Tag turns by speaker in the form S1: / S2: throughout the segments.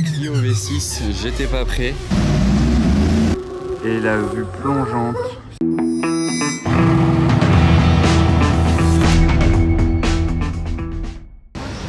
S1: Clio V6, j'étais pas prêt. Et la vue plongeante.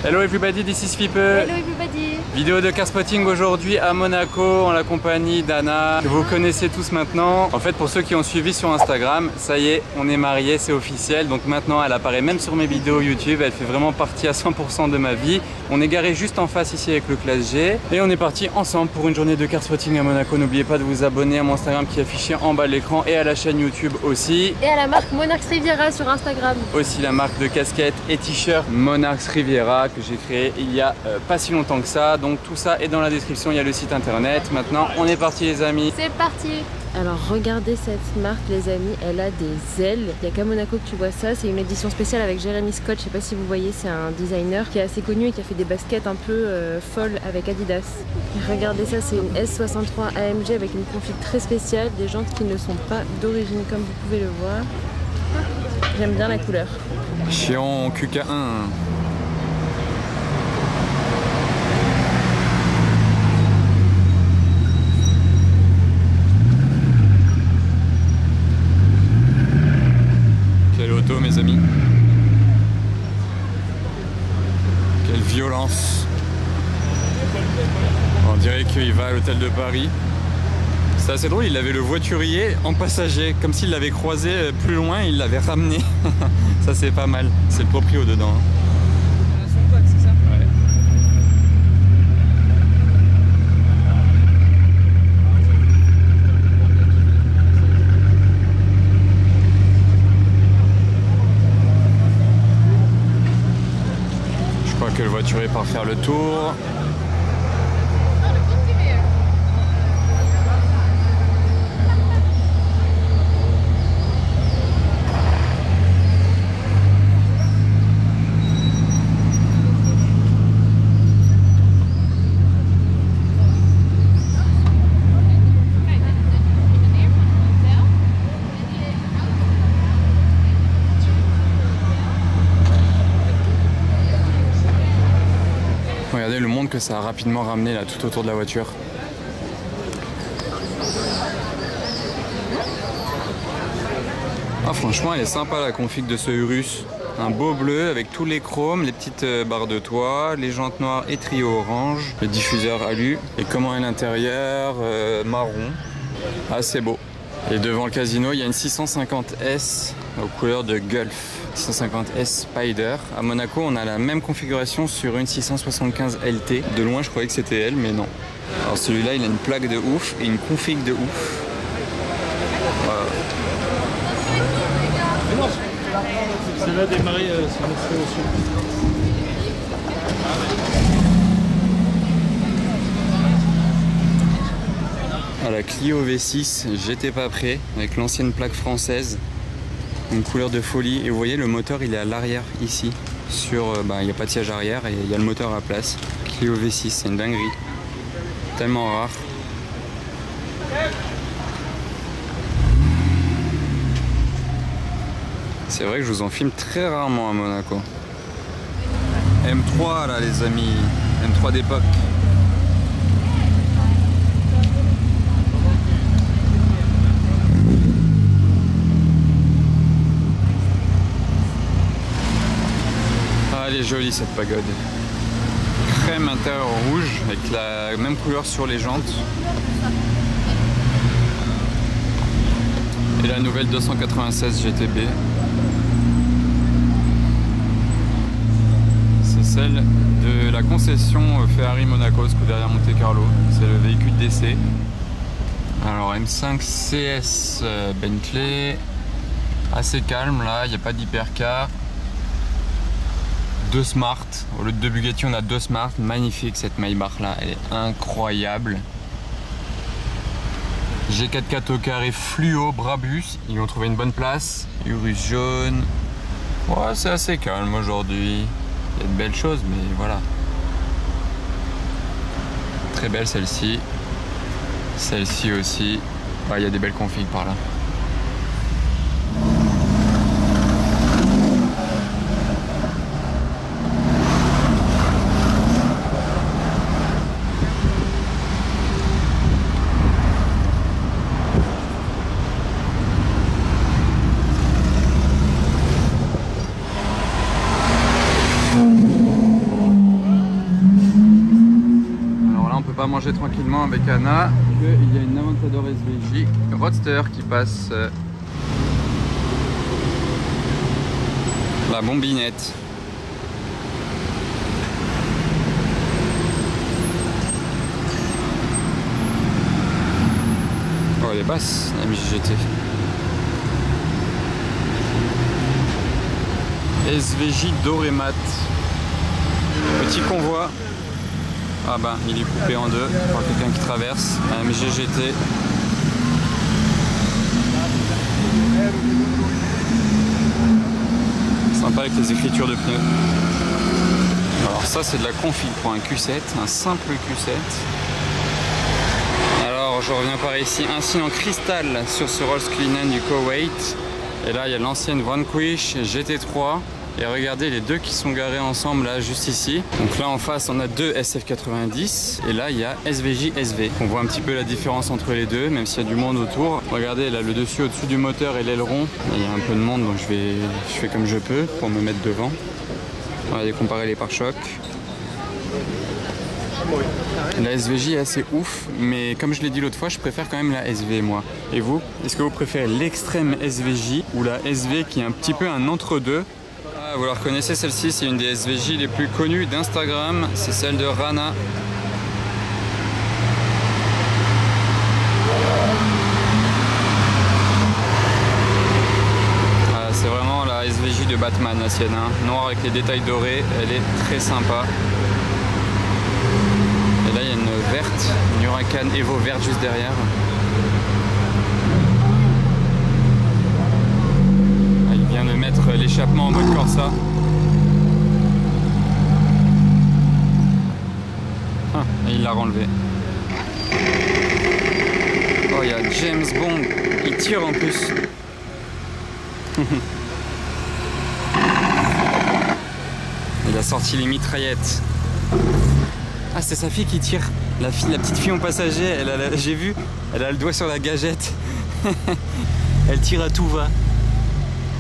S1: Hello everybody, this is Fipe.
S2: Hello everybody.
S1: Vidéo de car spotting aujourd'hui à Monaco en la compagnie d'Anna, que vous connaissez tous maintenant. En fait, pour ceux qui ont suivi sur Instagram, ça y est, on est mariés, c'est officiel. Donc maintenant, elle apparaît même sur mes vidéos YouTube. Elle fait vraiment partie à 100% de ma vie. On est garé juste en face ici avec le Classe G. Et on est parti ensemble pour une journée de car spotting à Monaco. N'oubliez pas de vous abonner à mon Instagram qui est affiché en bas de l'écran et à la chaîne YouTube aussi.
S2: Et à la marque Monarchs Riviera sur Instagram.
S1: Aussi la marque de casquettes et t-shirts Monarchs Riviera que j'ai créé il y a pas si longtemps que ça. Donc tout ça est dans la description, il y a le site internet. Maintenant on est parti les amis.
S2: C'est parti. Alors regardez cette marque les amis, elle a des ailes. Il n'y a qu'à Monaco que tu vois ça. C'est une édition spéciale avec Jeremy Scott. Je sais pas si vous voyez, c'est un designer qui est assez connu et qui a fait des baskets un peu folles avec Adidas. Et regardez ça, c'est une S63 AMG avec une config très spéciale. Des jantes qui ne sont pas d'origine comme vous pouvez le voir. J'aime bien la couleur.
S1: Chiant QK1. Quelle auto mes amis. Quelle violence. On dirait qu'il va à l'hôtel de Paris. C'est assez drôle, il avait le voiturier en passager, comme s'il l'avait croisé plus loin, il l'avait ramené. Ça c'est pas mal, c'est le proprio dedans.
S3: Son pack, c'est ça?
S1: Ouais. Je crois que le voiturier part faire le tour. Regardez le monde que ça a rapidement ramené là tout autour de la voiture. Ah franchement elle est sympa la config de ce Urus. Un beau bleu avec tous les chromes, les petites barres de toit, les jantes noires et trio orange, le diffuseur alu. Et comment est l'intérieur marron. Ah c'est beau. Et devant le casino il y a une 650S aux couleurs de Gulf. 650S Spider. À Monaco, on a la même configuration sur une 675 LT. De loin, je croyais que c'était elle, mais non. Alors celui-là, il a une plaque de ouf et une config de ouf. Voilà.
S3: Celle-là démarrer sur l'accélération.
S1: À la Clio V6, j'étais pas prêt avec l'ancienne plaque française. Une couleur de folie et vous voyez le moteur il est à l'arrière ici sur il n'y a pas de siège arrière et il y a le moteur à place. Clio V6 c'est une dinguerie, tellement rare. C'est vrai que je vous en filme très rarement à Monaco. M3 là les amis, M3 d'époque. Elle est jolie cette pagode. Crème intérieur rouge avec la même couleur sur les jantes. Et la nouvelle 296 GTB. C'est celle de la concession Ferrari Monaco, derrière Monte Carlo. C'est le véhicule d'essai. Alors M5 CS Bentley. Assez calme là, il n'y a pas d'hypercar. Deux Smart, au lieu de deux Bugatti on a deux Smart, magnifique cette Maybach là, elle est incroyable. G4 au carré fluo Brabus, ils ont trouvé une bonne place, Urus jaune, ouais c'est assez calme aujourd'hui, il y a de belles choses mais voilà. Très belle celle-ci, celle-ci aussi, ouais, il y a des belles configs par là. va manger tranquillement avec Anna. Il y a une Aventador SVJ Roadster qui passe. La bombinette. Oh, elle est basse, la MJGT. SVJ doré mat. Petit convoi. Ah ben, il est coupé en deux par quelqu'un qui traverse. La MJGT. Sympa avec les écritures de pneus. Alors ça c'est de la config pour un Q7, un simple Q7. Alors je reviens par ici, un signe en cristal sur ce Rolls Cullinan du Koweït. Et là il y a l'ancienne Vanquish GT3. Et regardez les deux qui sont garés ensemble là juste ici. Donc là en face on a deux SF90 et là il y a SVJ SV. On voit un petit peu la différence entre les deux même s'il y a du monde autour. Regardez là le dessus au-dessus du moteur et l'aileron. Il y a un peu de monde donc je fais comme je peux pour me mettre devant. Regardez comparer les pare-chocs. La SVJ est assez ouf, mais comme je l'ai dit l'autre fois, je préfère quand même la SV moi. Et vous? Est-ce que vous préférez l'extrême SVJ ou la SV qui est un petit peu un entre-deux? Ah, vous la reconnaissez celle-ci, c'est une des SVJ les plus connues d'Instagram, c'est celle de Rana. Ah, c'est vraiment la SVJ de Batman, la sienne, hein. Noire avec les détails dorés, elle est très sympa. Et là il y a une verte, une Huracan Evo verte juste derrière. Ah, il vient de mettre l'échappement en mode Corsa. Ah, et il l'a renlevé. Oh, il y a James Bond, il tire en plus. Il a sorti les mitraillettes. Ah, c'est sa fille qui tire. La petite fille en passager, j'ai vu, elle a le doigt sur la gâchette. Elle tire à tout va.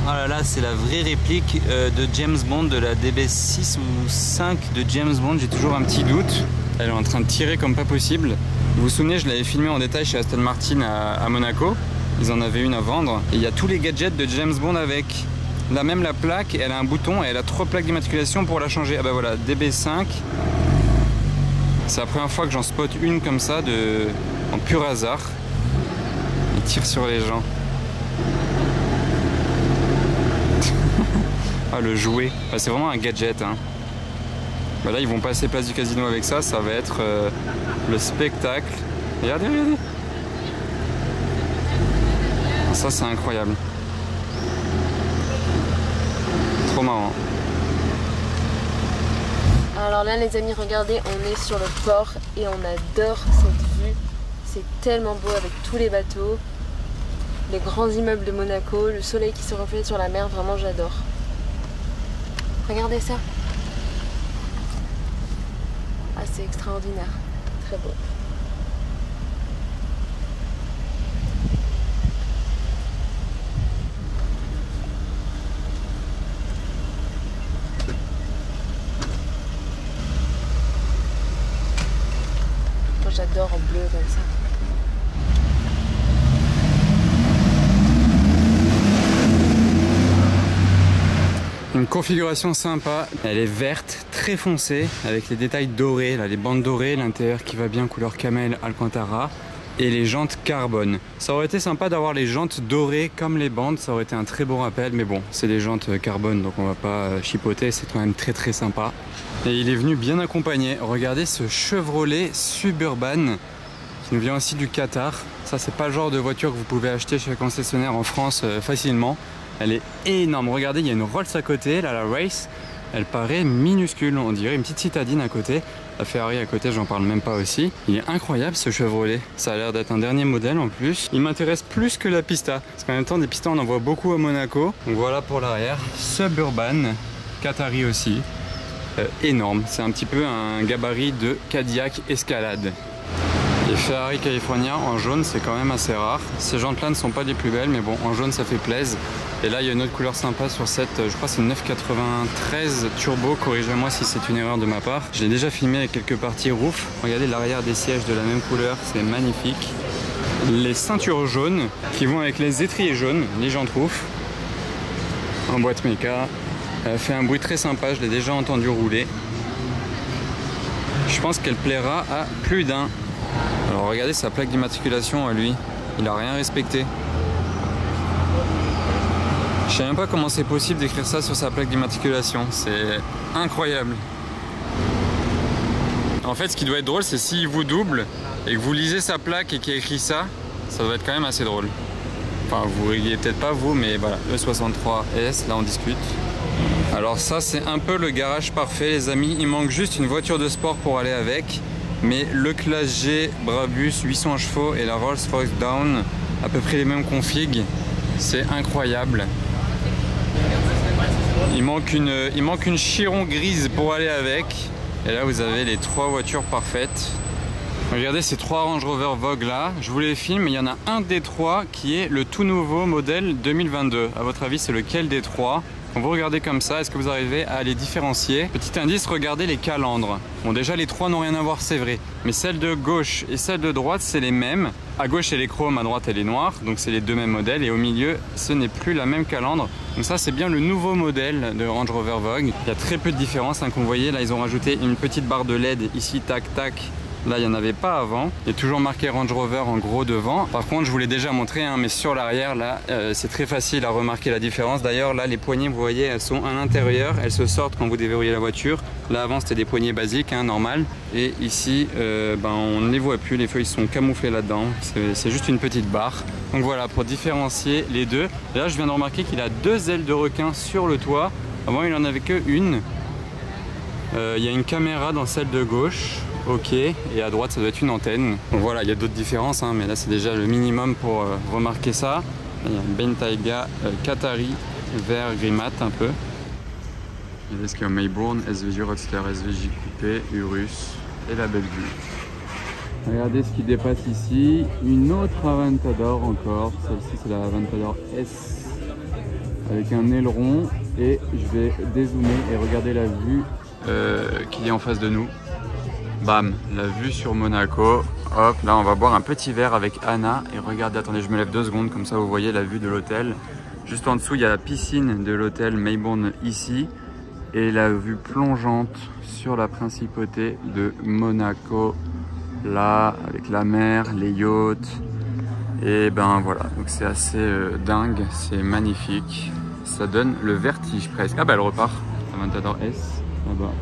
S1: Oh là là, c'est la vraie réplique de James Bond, de la DB6 ou 5 de James Bond, j'ai toujours un petit doute. Elle est en train de tirer comme pas possible. Vous vous souvenez, je l'avais filmé en détail chez Aston Martin à Monaco. Ils en avaient une à vendre. Et il y a tous les gadgets de James Bond avec. Là même la plaque, elle a un bouton et elle a 3 plaques d'immatriculation pour la changer. Ah bah voilà, DB5. C'est la première fois que j'en spot une comme ça, en pur hasard. Il tire sur les gens. Ah, le jouet. Ah, c'est vraiment un gadget. Hein. Bah là, ils vont passer place du casino avec ça. Ça va être le spectacle. Regardez, regardez. Ça, c'est incroyable. Trop marrant.
S2: Alors là les amis, regardez, on est sur le port et on adore cette vue. C'est tellement beau avec tous les bateaux, les grands immeubles de Monaco, le soleil qui se reflète sur la mer, vraiment j'adore. Regardez ça. Ah, c'est extraordinaire, très beau. J'adore en bleu comme ça.
S1: Une configuration sympa, elle est verte, très foncée, avec les détails dorés, là, les bandes dorées, l'intérieur qui va bien, couleur camel Alcantara, et les jantes carbone. Ça aurait été sympa d'avoir les jantes dorées comme les bandes, ça aurait été un très beau rappel, mais bon, c'est des jantes carbone, donc on va pas chipoter, c'est quand même très très sympa. Et il est venu bien accompagné. Regardez ce Chevrolet Suburban qui nous vient aussi du Qatar. Ça, c'est pas le genre de voiture que vous pouvez acheter chez un concessionnaire en France facilement. Elle est énorme. Regardez, il y a une Rolls à côté, là, la Race. Elle paraît minuscule, on dirait une petite citadine à côté. La Ferrari à côté, j'en parle même pas aussi. Il est incroyable ce Chevrolet. Ça a l'air d'être un dernier modèle en plus. Il m'intéresse plus que la Pista. Parce qu'en même temps, des Pistas, on en voit beaucoup à Monaco. Donc voilà pour l'arrière. Suburban, Qatari aussi. Énorme, c'est un petit peu un gabarit de Cadillac Escalade. Les Ferrari California en jaune, c'est quand même assez rare. Ces jantes-là ne sont pas les plus belles, mais bon, en jaune, ça fait plaisir. Et là, il y a une autre couleur sympa sur cette, je crois que c'est une 993 Turbo. Corrigez-moi si c'est une erreur de ma part. J'ai déjà filmé avec quelques parties roof. Regardez l'arrière des sièges de la même couleur, c'est magnifique. Les ceintures jaunes qui vont avec les étriers jaunes, les jantes roof. En boîte méca. Elle fait un bruit très sympa, je l'ai déjà entendu rouler. Je pense qu'elle plaira à plus d'un. Alors regardez sa plaque d'immatriculation à lui, il a rien respecté. Je sais même pas comment c'est possible d'écrire ça sur sa plaque d'immatriculation, c'est incroyable. En fait, ce qui doit être drôle, c'est s'il vous double et que vous lisez sa plaque et qu'il y a écrit ça, ça doit être quand même assez drôle. Enfin, vous riez peut-être pas vous, mais voilà, E63S, là on discute. Alors ça, c'est un peu le garage parfait, les amis. Il manque juste une voiture de sport pour aller avec. Mais le Classe G Brabus 800 chevaux et la Rolls-Royce Dawn, à peu près les mêmes configs, c'est incroyable. Il manque une Chiron grise pour aller avec. Et là, vous avez les trois voitures parfaites. Regardez ces trois Range Rover Vogue là. Je vous les filme, mais il y en a un des trois qui est le tout nouveau modèle 2022. À votre avis, c'est lequel des trois ? Quand vous regardez comme ça, est-ce que vous arrivez à les différencier? Petit indice, regardez les calandres. Bon, déjà les trois n'ont rien à voir, c'est vrai. Mais celle de gauche et celle de droite, c'est les mêmes. À gauche, elle est chrome, à droite, elle est noire. Donc c'est les deux mêmes modèles. Et au milieu, ce n'est plus la même calandre. Donc ça, c'est bien le nouveau modèle de Range Rover Vogue. Il y a très peu de différence, hein, comme vous voyez. Là, ils ont rajouté une petite barre de LED ici, tac, tac. Là, il n'y en avait pas avant. Il y a toujours marqué Range Rover en gros devant. Par contre, je vous l'ai déjà montré, hein, mais sur l'arrière, là, c'est très facile à remarquer la différence. D'ailleurs, là, les poignées, vous voyez, elles sont à l'intérieur. Elles se sortent quand vous déverrouillez la voiture. Là, avant, c'était des poignées basiques, hein, normales. Et ici, on ne les voit plus. Les feuilles sont camouflées là-dedans. C'est juste une petite barre. Donc voilà, pour différencier les deux. Et là, je viens de remarquer qu'il a deux ailes de requin sur le toit. Avant, il n'en avait qu'une. Il y a une caméra dans celle de gauche. Ok, et à droite ça doit être une antenne. Donc voilà, il y a d'autres différences, hein, mais là c'est déjà le minimum pour remarquer ça. Il y a un Bentayga Qatari vert gris mat un peu. Il y a ce qu'il y a Maybourne, SVJ Roadster, SVJ Coupé, Urus et la Bellevue. Regardez ce qui dépasse ici, une autre Aventador encore. Celle-ci c'est la Aventador S avec un aileron, et je vais dézoomer et regarder la vue qu'il y a en face de nous. Bam, la vue sur Monaco. Hop, là on va boire un petit verre avec Anna. Et regardez, attendez, je me lève 2 secondes, comme ça vous voyez la vue de l'hôtel. Juste en dessous, il y a la piscine de l'hôtel Maybourne ici. Et la vue plongeante sur la principauté de Monaco. Là, avec la mer, les yachts. Et ben voilà, donc c'est assez dingue, c'est magnifique. Ça donne le vertige presque. Ah bah elle repart, la Aventador S, là-bas.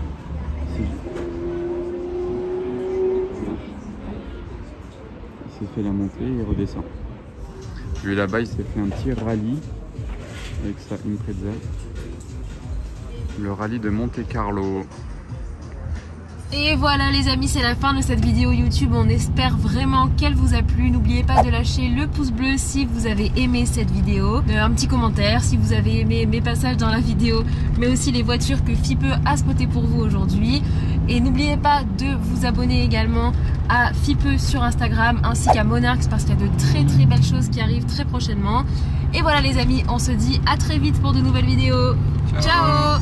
S1: Il s'est fait la montée et il redescend. Lui là-bas, il s'est fait un petit rallye avec sa Impreza. Le rallye de Monte Carlo.
S2: Et voilà les amis, c'est la fin de cette vidéo YouTube. On espère vraiment qu'elle vous a plu. N'oubliez pas de lâcher le pouce bleu si vous avez aimé cette vidéo. Un petit commentaire si vous avez aimé mes passages dans la vidéo, mais aussi les voitures que Fipe a spotées pour vous aujourd'hui. Et n'oubliez pas de vous abonner également à Fipe sur Instagram ainsi qu'à Monarchs, parce qu'il y a de très très belles choses qui arrivent très prochainement. Et voilà les amis, on se dit à très vite pour de nouvelles vidéos. Ciao.